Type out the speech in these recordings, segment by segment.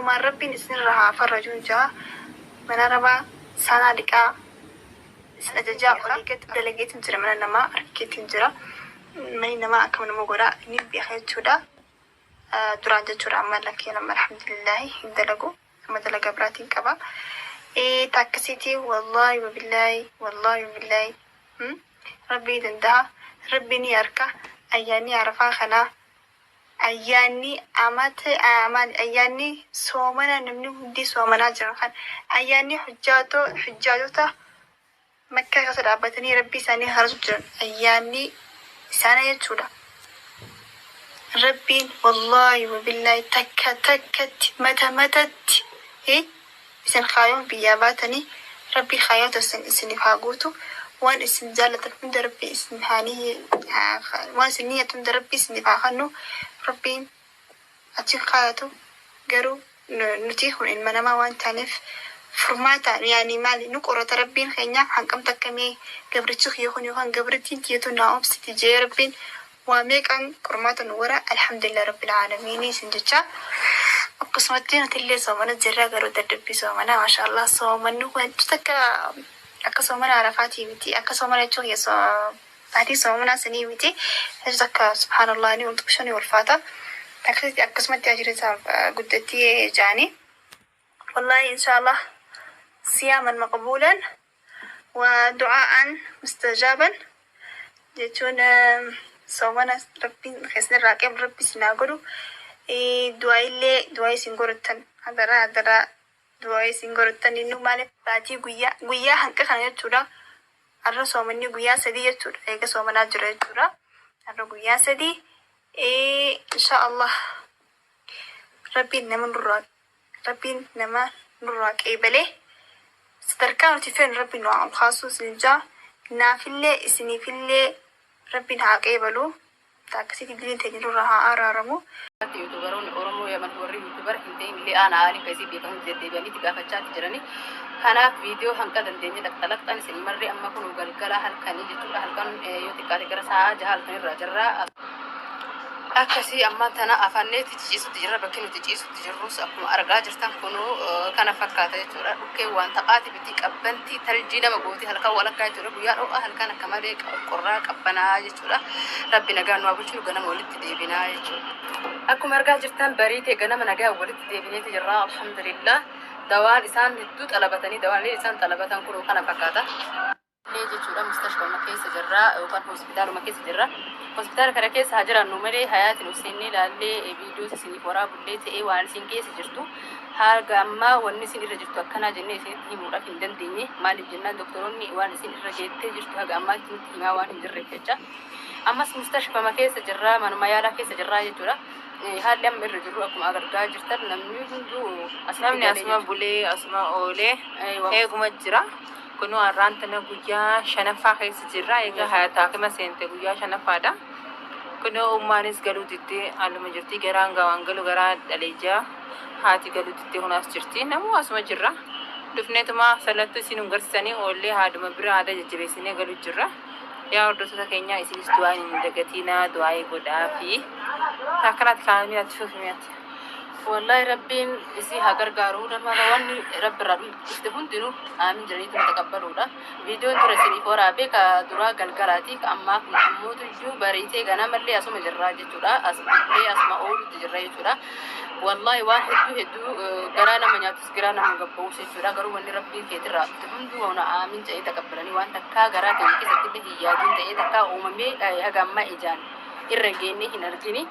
ما ربي نسنرها فرجون جا من ربا سنة لقاء سنجاء ولقيت دلقيت نجرا من النما ركيت نجرا من النما أكمل مقرا نبي أخذ شودا درانجة شورا عمل لك لما الحمد لله يدلقوا أما دلقا براتين كبا إيه تاكسيتي والله وبالله والله وبالله ربي دندها ربي نياركا أياني عرفا خنا أياني أياني سومنا نمني ودي سومنا جرخان أياني حجاتو مكة قصد عبتني ربي ساني هرج جرن أياني سانا يجودا ربي والله وبالله تكت متت إيه إسن خايون بياباتني ربي خايوتو إسن فاقوتو وان اسم جالة تند ربي اسم هاني وان سنية تند ربي اسم فاخنو ربي أتي خايتو قرو نتيخون إن منما وان تانف فرماتا يعني مالي نقرة ربين خينيا حنكم تكمي قبرتشوخ يخون قبرتين تيتو ناوم ستجي ربين وميك عن كرماتا نورا الحمد لله رب العالمين سنجتشا قسمتين تلي صومنا جرا قرو تدبي صومنا ما شاء الله صومنو وان تتكا أكا صومنا عرفاتي بيتي أكا صومنا يتوه يسو بعدي صومنا سني بيتي هجدك سبحان الله أني ونطقشني والفاتة تكريتي أكا سمتي أجريتها قدتي جاني والله إن شاء الله صياما مقبولا ودعاء مستجابا جيتون صومنا ربي خسنا راكب ربي سناقرو دعاء سنقرتن هدرا دعاء سنقرتن إنه مالك باتي قويا هنكا خانا يتورا أرى صومني قويا سدي يتورا إيقا صومنا جرى يتورا أرى قويا سدي إن شاء الله ربي نما نراك إيبالي ستركان تفين ربي نوع خاصوص للجا نافلة إسني فيلة ربي نعاك إيبالو تاكسي تبلين تجلو رها أرارمو يوتيوبرون أورمو يا من هو يوتيوبر هندين اللي أنا عارف كذي بيكون زي تباني تجاه فتشات جراني كان فيديو هم كذا دنيا لك أنا سنمر أما كانوا قال هل كان يجي تقول هل كان يوتيكاري كرسا جهال كان الرجرة أكسي أما تنا أفنّي تجيس تجرّا بكينو تجيس تجرّوس أكون أرجع جرتان كونو كان فكّات يجورا أوكي وان تقاتي بتيك أبنتي ترجينا مقوتي هلكا ولا كاي جورا بيا أو هل كان كمالك قرّاك أبنا يجورا ربنا جان وابشلو جنا مولد تديبنا يجورا أكون أرجع جرتان بريتي جنا من أجا ولد تديبني تجرّا الحمد لله دوان إنسان هدوت طلبتني دوان لي إنسان طلبتان كونو كان فكّاتا ليجي جورا مستشفى مكيس جرّا وكان هوسبيتال مكيس جرّا hospital kana keessa hajira numere hayati nusinni lalle video sini fora bulle ta'e waan sin keessa jirtu haga amma wanni sin irra jirtu akkana jenne isin himuudha hin dandeenye maaliif jennaan doktoroonni waan isin irra jettee jirtu haga amma himaa waan hin jirre jecha ammas mustashfa ma keessa jirra manuma yaala keessa jirra jechuudha haalli amma irra jirru akkuma agargaa jirtan namni hunduu asma bulee asma oolee eeguma jira kunu arraantana guyyaa shanaffaa keessa jirra egaa hayataa kama seente guyyaa shanaffaadha kunu ummaanis galuu dittee haaluma jirti garaan gawaan galu garaa dhaleejaa haati galuu dittee hunaas jirti namuu asuma jirra dhufneetuma salattu isin hungarsisanii oollee haaduma bira haada jajjabeessinee galuu jirra yaa hordoftoota keenyaa isinis du'aa hin dagatiinaa du'aa godhaa fi taakanaatti kaa'anii ati fuufimiyaatti والله ربين إسي هاجر قارورة ما رواني ربي يستفون دينو آمين جريت متقبلونا فيديو ترسلي فورا بك درا قلقلاتي كأما محمود جو بريتي غنا ملي أسمع جراجة ترى أسمع أول تجراجة ترى والله واحد هدو قرانا من ياتس قرانا من قبوس ترى قرو وني ربي كتير تفهم دو أنا آمين جاي تقبلني وأنت كا قرا تيجي ستبه يادين جاي تكا أممي هجمع إيجان irrageenne hin argini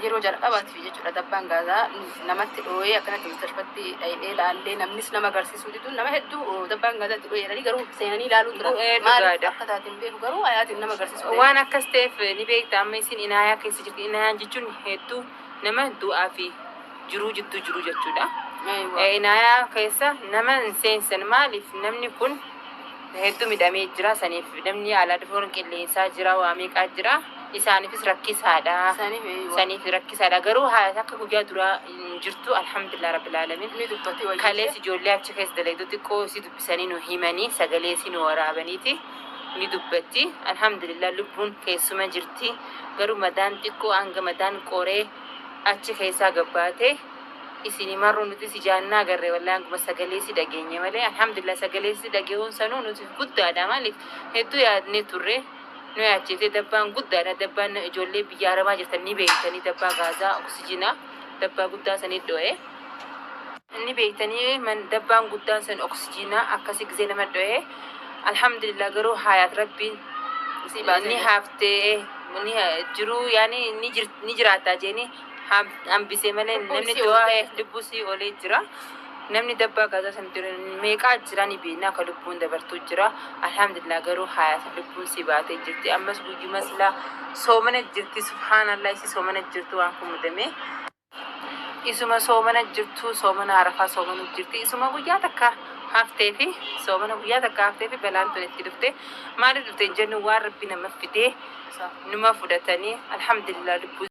yeroo jalqabaatti fi jechuudha dabbaan gaazaa namatti dhooyee akkanatti mustashfatti dhayidhee laallee namnis nama agarsiisuu didu nama hedduu dabbaan gaazaatti dhooyee garuu seenanii ilaaluu tura maaliif akka taateen beeku garuu hayaatiin nama agarsiisuu waan akkas ta'eef ni beekta amma isin inaayaa keessa jirti inaayaan jechuun hedduu nama du'aa fi jiruu jidduu jiru jechuudha inaayaa keessa nama hin seensan maaliif namni kun hedduu midhamee jira saniif namni alaa dhufuun qilleensaa jira waa meeqaa jira isaanifis rakkisaadha saniif rakkisaadha garuu haala akka guyyaa dura jirtu alhamdulillah rabbil alamin kalees ijoollee achi keessa dalagdu xiqqoo si dubbisanii nu himanii sagalee si nu waraabaniiti ni dubbatti alhamdulillah lubbuun keessuma jirti garuu madaan xiqqoo hanga madaan qoree achi keessaa gabbaate isini marru nuti si jaannaa garree wallaan kuma sagalee si dhageenye malee alhamdulillah sagalee si dhageewwan sanuu nuti guddaadha maaliif hedduu yaadnee turre nu yaachifte dabbaan guddaadha dabbaan ijoollee biyya arabaa jirtan ni beektanii dabbaa gaazaa oksijinaa dabbaa guddaa sanii dho'e ni beektanii man dabbaan guddaan san oksijinaa akkasi gisee nama dho'e alhamdulillah garuu hayaat rabbiin ni haftee ni jiru yaani ni jiraata jeeni hambise malee namni du'aa lubbusi olee jira namni dabbaa gaazaa san meeqaa jirani beekna akka lubbuun dabartuu jira alhamdulillah garuu hayaat lubbuun si baatee jirti ammas guyyuma silaa soomana jirti subhaanallah isi soomana jirtu waan kun mudame isuma soomana jirtu soomana arafaa soomana jirti isuma guyyaa takka haftee fi soomana guyyaa takka haftee fi balaan tun itti dhufte maali dhufte jennu waan rabbi nama fidee numa fudhatanii alhamdulillah lubbuu